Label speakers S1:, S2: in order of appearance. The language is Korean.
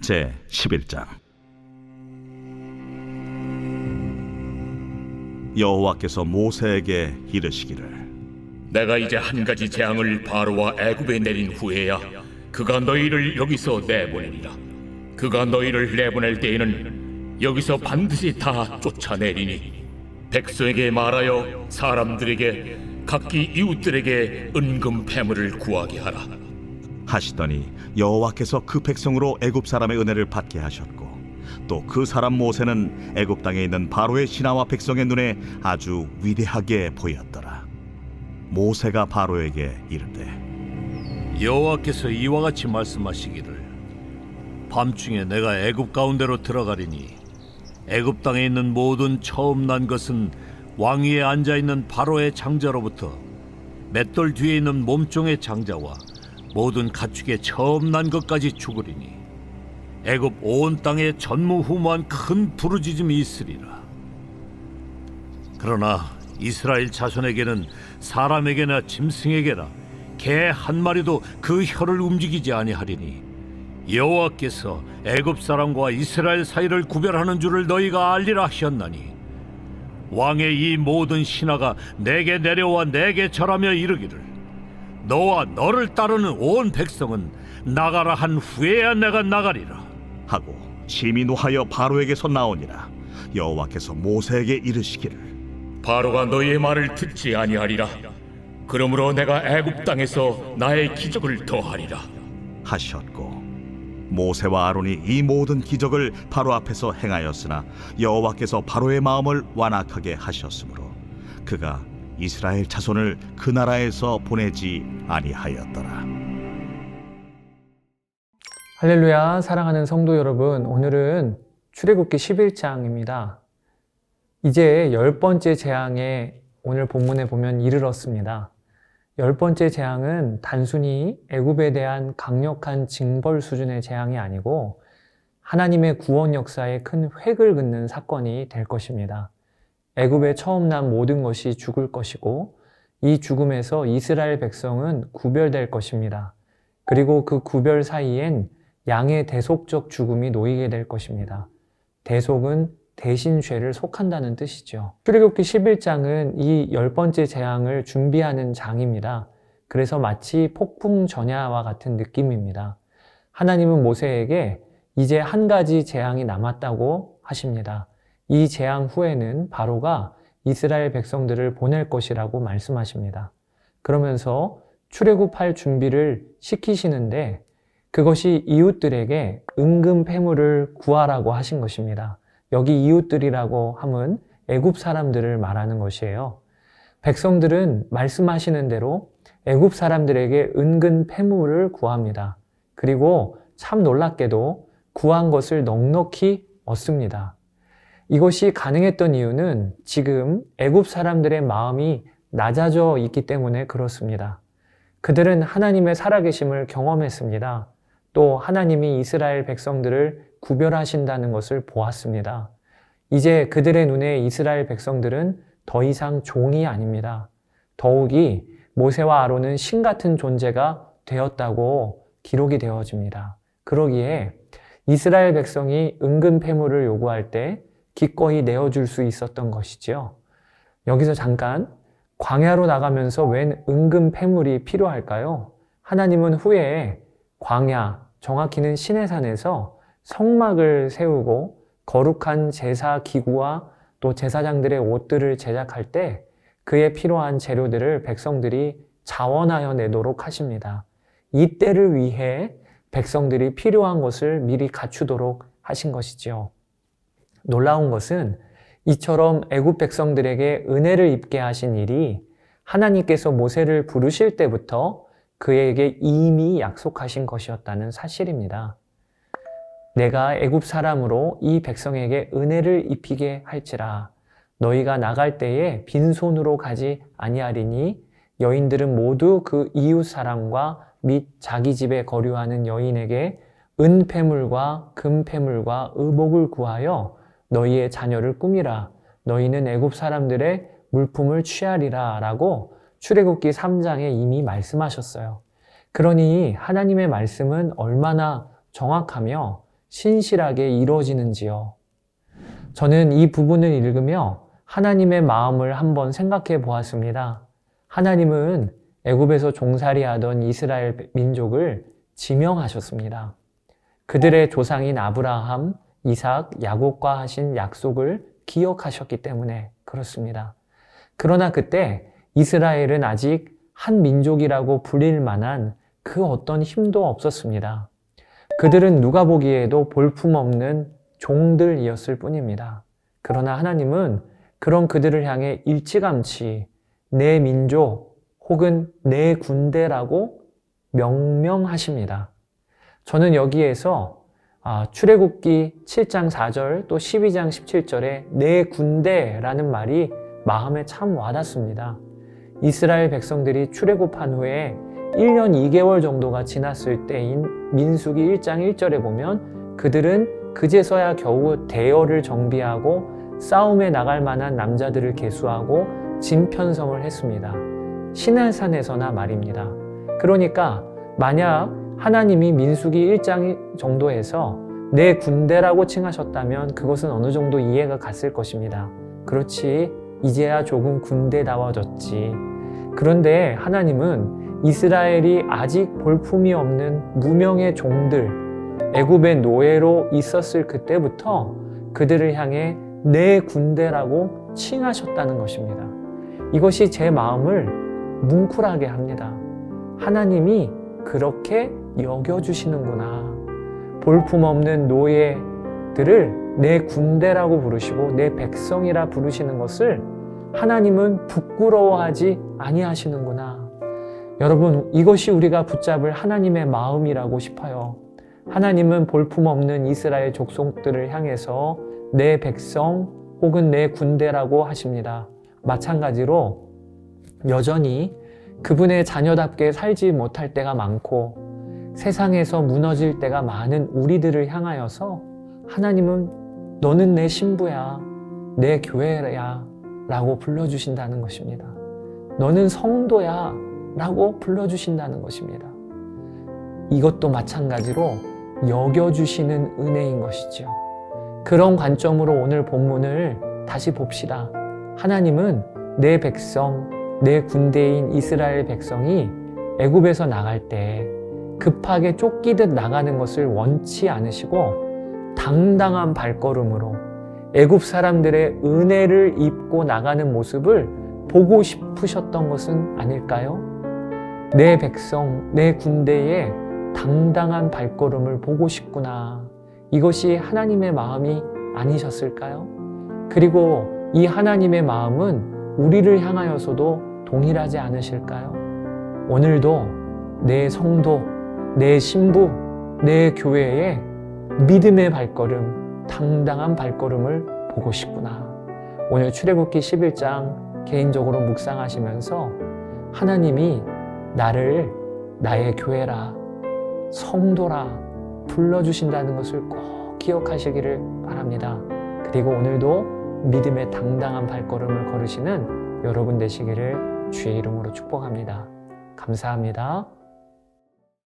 S1: 제 11장. 여호와께서 모세에게 이르시기를,
S2: 내가 이제 한 가지 재앙을 바로와 애굽에 내린 후에야 그가 너희를 여기서 내보내리라. 그가 너희를 내보낼 때에는 여기서 반드시 다 쫓아내리니 백성에게 말하여 사람들에게 각기 이웃들에게 은금 패물을 구하게 하라.
S1: 하시더니 여호와께서 그 백성으로 애굽 사람의 은혜를 받게 하셨고, 또 그 사람 모세는 애굽 땅에 있는 바로의 신하와 백성의 눈에 아주 위대하게 보였더라. 모세가 바로에게 이르되,
S3: 여호와께서 이와 같이 말씀하시기를, 밤중에 내가 애굽 가운데로 들어가리니 애굽 땅에 있는 모든 처음 난 것은 왕 위에 앉아 있는 바로의 장자로부터 맷돌 뒤에 있는 몸종의 장자와 모든 가축의 처음 난 것까지 죽으리니 애굽 온 땅에 전무후무한 큰 부르짖음이 있으리라. 그러나 이스라엘 자손에게는 사람에게나 짐승에게나 개 한 마리도 그 혀를 움직이지 아니하리니 여호와께서 애굽 사람과 이스라엘 사이를 구별하는 줄을 너희가 알리라 하셨나니, 왕의 이 모든 신하가 내게 내려와 내게 절하며 이르기를, 너와 너를 따르는 온 백성은 나가라 한 후에야 내가 나가리라
S1: 하고 심히 노하여 바로에게서 나오니라. 여호와께서 모세에게 이르시기를,
S2: 바로가 너희의 말을 듣지 아니하리라. 그러므로 내가 애굽 땅에서 나의 기적을 더하리라
S1: 하셨고, 모세와 아론이 이 모든 기적을 바로 앞에서 행하였으나 여호와께서 바로의 마음을 완악하게 하셨으므로 그가 이스라엘 자손을 그 나라에서 보내지 아니하였더라.
S4: 할렐루야. 사랑하는 성도 여러분, 오늘은 출애굽기 11장입니다. 이제 10번째 재앙에 오늘 본문에 보면 이르렀습니다. 10번째 재앙은 단순히 애굽에 대한 강력한 징벌 수준의 재앙이 아니고 하나님의 구원 역사에 큰 획을 긋는 사건이 될 것입니다. 애굽에 처음 난 모든 것이 죽을 것이고, 이 죽음에서 이스라엘 백성은 구별될 것입니다. 그리고 그 구별 사이엔 양의 대속적 죽음이 놓이게 될 것입니다. 대속은 대신 죄를 속한다는 뜻이죠. 출애굽기 11장은 이 10번째 재앙을 준비하는 장입니다. 그래서 마치 폭풍 전야와 같은 느낌입니다. 하나님은 모세에게 이제 한 가지 재앙이 남았다고 하십니다. 이 재앙 후에는 바로가 이스라엘 백성들을 보낼 것이라고 말씀하십니다. 그러면서 출애굽할 준비를 시키시는데, 그것이 이웃들에게 은금 패물을 구하라고 하신 것입니다. 여기 이웃들이라고 함은 애굽 사람들을 말하는 것이에요. 백성들은 말씀하시는 대로 애굽 사람들에게 은근 패물을 구합니다. 그리고 참 놀랍게도 구한 것을 넉넉히 얻습니다. 이것이 가능했던 이유는 지금 애굽 사람들의 마음이 낮아져 있기 때문에 그렇습니다. 그들은 하나님의 살아계심을 경험했습니다. 또 하나님이 이스라엘 백성들을 구별하신다는 것을 보았습니다. 이제 그들의 눈에 이스라엘 백성들은 더 이상 종이 아닙니다. 더욱이 모세와 아론은 신 같은 존재가 되었다고 기록이 되어집니다. 그러기에 이스라엘 백성이 은근 패물을 요구할 때 기꺼이 내어줄 수 있었던 것이지요. 여기서 잠깐, 광야로 나가면서 웬 은근 패물이 필요할까요? 하나님은 후에 광야, 정확히는 시내산에서 성막을 세우고 거룩한 제사 기구와 또 제사장들의 옷들을 제작할 때 그에 필요한 재료들을 백성들이 자원하여 내도록 하십니다. 이 때를 위해 백성들이 필요한 것을 미리 갖추도록 하신 것이지요. 놀라운 것은 이처럼 애굽 백성들에게 은혜를 입게 하신 일이 하나님께서 모세를 부르실 때부터 그에게 이미 약속하신 것이었다는 사실입니다. 내가 애굽 사람으로 이 백성에게 은혜를 입히게 할지라. 너희가 나갈 때에 빈손으로 가지 아니하리니 여인들은 모두 그 이웃 사람과 및 자기 집에 거류하는 여인에게 은패물과 금패물과 의복을 구하여 너희의 자녀를 꾸미라. 너희는 애굽 사람들의 물품을 취하리라 라고 출애굽기 3장에 이미 말씀하셨어요. 그러니 하나님의 말씀은 얼마나 정확하며 신실하게 이루어지는지요? 저는 이 부분을 읽으며 하나님의 마음을 한번 생각해 보았습니다. 하나님은 애굽에서 종살이하던 이스라엘 민족을 지명하셨습니다. 그들의 조상인 아브라함, 이삭, 야곱과 하신 약속을 기억하셨기 때문에 그렇습니다. 그러나 그때 이스라엘은 아직 한 민족이라고 불릴 만한 그 어떤 힘도 없었습니다. 그들은 누가 보기에도 볼품없는 종들이었을 뿐입니다. 그러나 하나님은 그런 그들을 향해 일찌감치 내 민족 혹은 내 군대라고 명명하십니다. 저는 여기에서 출애굽기 7장 4절 또 12장 17절에 내 군대라는 말이 마음에 참 와닿습니다. 이스라엘 백성들이 출애굽한 후에 1년 2개월 정도가 지났을 때인 민수기 1장 1절에 보면 그들은 그제서야 겨우 대열을 정비하고 싸움에 나갈 만한 남자들을 계수하고 짐 편성을 했습니다. 시내산에서나 말입니다. 그러니까 만약 하나님이 민수기 1장 정도에서 내 군대라고 칭하셨다면 그것은 어느 정도 이해가 갔을 것입니다. 그렇지, 이제야 조금 군대다워졌지. 그런데 하나님은 이스라엘이 아직 볼품이 없는 무명의 종들, 애굽의 노예로 있었을 그때부터 그들을 향해 내 군대라고 칭하셨다는 것입니다. 이것이 제 마음을 뭉클하게 합니다. 하나님이 그렇게 여겨주시는구나. 볼품없는 노예들을 내 군대라고 부르시고 내 백성이라 부르시는 것을 하나님은 부끄러워하지 아니하시는구나. 여러분, 이것이 우리가 붙잡을 하나님의 마음이라고 싶어요. 하나님은 볼품없는 이스라엘 족속들을 향해서 내 백성 혹은 내 군대라고 하십니다. 마찬가지로 여전히 그분의 자녀답게 살지 못할 때가 많고 세상에서 무너질 때가 많은 우리들을 향하여서 하나님은 너는 내 신부야, 내 교회야 라고 불러주신다는 것입니다. 너는 성도야 라고 불러주신다는 것입니다. 이것도 마찬가지로 여겨주시는 은혜인 것이죠. 그런 관점으로 오늘 본문을 다시 봅시다. 하나님은 내 백성, 내 군대인 이스라엘 백성이 애굽에서 나갈 때 급하게 쫓기듯 나가는 것을 원치 않으시고 당당한 발걸음으로 애굽 사람들의 은혜를 입고 나가는 모습을 보고 싶으셨던 것은 아닐까요? 내 백성, 내 군대의 당당한 발걸음을 보고 싶구나. 이것이 하나님의 마음이 아니셨을까요? 그리고 이 하나님의 마음은 우리를 향하여서도 동일하지 않으실까요? 오늘도 내 성도, 내 신부, 내 교회의 믿음의 발걸음, 당당한 발걸음을 보고 싶구나. 오늘 출애굽기 11장 개인적으로 묵상하시면서 하나님이 나를 나의 교회라, 성도라 불러주신다는 것을 꼭 기억하시기를 바랍니다. 그리고 오늘도 믿음의 당당한 발걸음을 걸으시는 여러분 되시기를 주의 이름으로 축복합니다. 감사합니다.